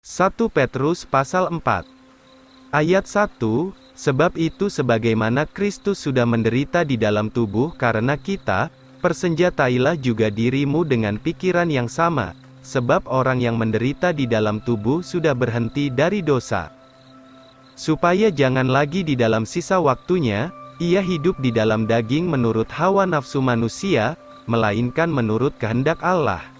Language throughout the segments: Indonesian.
1 Petrus pasal 4 ayat 1, sebab itu sebagaimana Kristus sudah menderita di dalam tubuh karena kita, persenjatailah juga dirimu dengan pikiran yang sama, sebab orang yang menderita di dalam tubuh sudah berhenti dari dosa. Supaya jangan lagi di dalam sisa waktunya, ia hidup di dalam daging menurut hawa nafsu manusia, melainkan menurut kehendak Allah.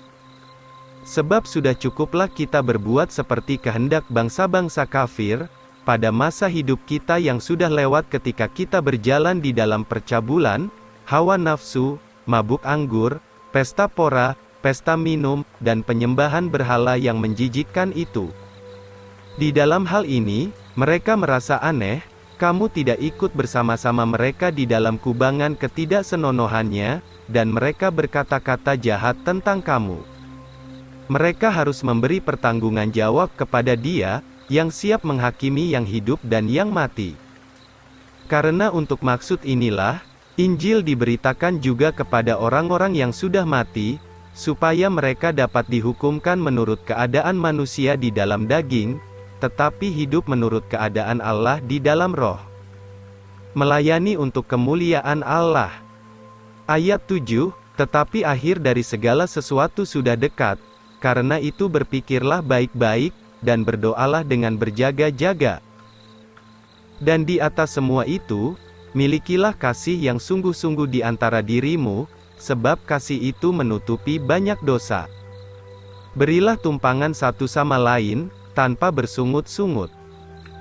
Sebab sudah cukuplah kita berbuat seperti kehendak bangsa-bangsa kafir, pada masa hidup kita yang sudah lewat ketika kita berjalan di dalam percabulan, hawa nafsu, mabuk anggur, pesta pora, pesta minum, dan penyembahan berhala yang menjijikkan itu. Di dalam hal ini, mereka merasa aneh, kamu tidak ikut bersama-sama mereka di dalam kubangan ketidaksenonohannya, dan mereka berkata-kata jahat tentang kamu. Mereka harus memberi pertanggungan jawab kepada Dia, yang siap menghakimi yang hidup dan yang mati. Karena untuk maksud inilah, Injil diberitakan juga kepada orang-orang yang sudah mati, supaya mereka dapat dihukumkan menurut keadaan manusia di dalam daging, tetapi hidup menurut keadaan Allah di dalam roh. Melayani untuk kemuliaan Allah. Ayat 7, tetapi akhir dari segala sesuatu sudah dekat. Karena itu berpikirlah baik-baik, dan berdoalah dengan berjaga-jaga. Dan di atas semua itu, milikilah kasih yang sungguh-sungguh di antara dirimu, sebab kasih itu menutupi banyak dosa. Berilah tumpangan satu sama lain, tanpa bersungut-sungut.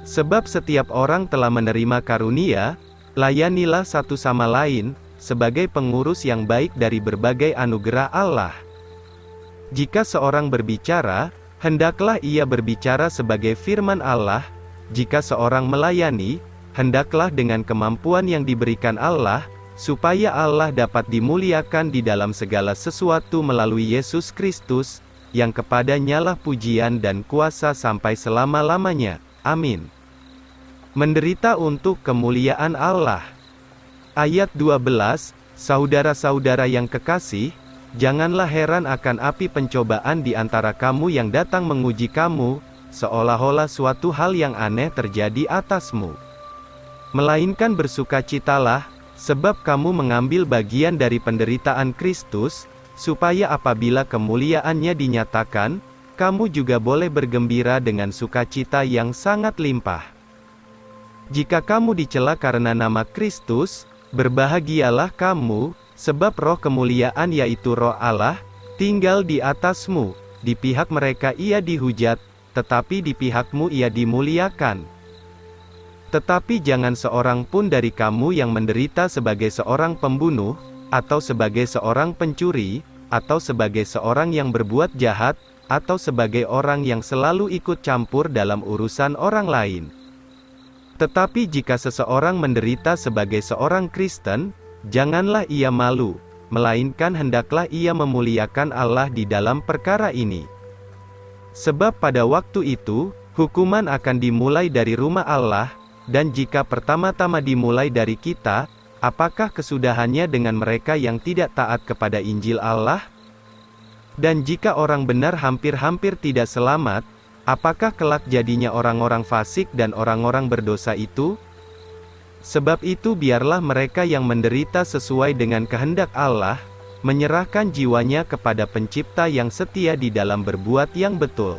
Sebab setiap orang telah menerima karunia, layanilah satu sama lain, sebagai pengurus yang baik dari berbagai anugerah Allah. Jika seorang berbicara, hendaklah ia berbicara sebagai firman Allah. Jika seorang melayani, hendaklah dengan kemampuan yang diberikan Allah, supaya Allah dapat dimuliakan di dalam segala sesuatu melalui Yesus Kristus, yang kepadanyalah pujian dan kuasa sampai selama-lamanya. Amin. Menderita untuk kemuliaan Allah. Ayat 12, saudara-saudara yang kekasih, janganlah heran akan api pencobaan di antara kamu yang datang menguji kamu, seolah-olah suatu hal yang aneh terjadi atasmu. Melainkan bersukacitalah, sebab kamu mengambil bagian dari penderitaan Kristus, supaya apabila kemuliaannya dinyatakan, kamu juga boleh bergembira dengan sukacita yang sangat limpah. Jika kamu dicela karena nama Kristus, berbahagialah kamu, sebab roh kemuliaan yaitu roh Allah, tinggal di atasmu. Di pihak mereka ia dihujat, tetapi di pihakmu ia dimuliakan. Tetapi jangan seorang pun dari kamu yang menderita sebagai seorang pembunuh, atau sebagai seorang pencuri, atau sebagai seorang yang berbuat jahat, atau sebagai orang yang selalu ikut campur dalam urusan orang lain. Tetapi jika seseorang menderita sebagai seorang Kristen, janganlah ia malu, melainkan hendaklah ia memuliakan Allah di dalam perkara ini. Sebab pada waktu itu, hukuman akan dimulai dari rumah Allah, dan jika pertama-tama dimulai dari kita, apakah kesudahannya dengan mereka yang tidak taat kepada Injil Allah? Dan jika orang benar hampir-hampir tidak selamat, apakah kelak jadinya orang-orang fasik dan orang-orang berdosa itu? Sebab itu biarlah mereka yang menderita sesuai dengan kehendak Allah, menyerahkan jiwanya kepada Pencipta yang setia di dalam berbuat yang betul.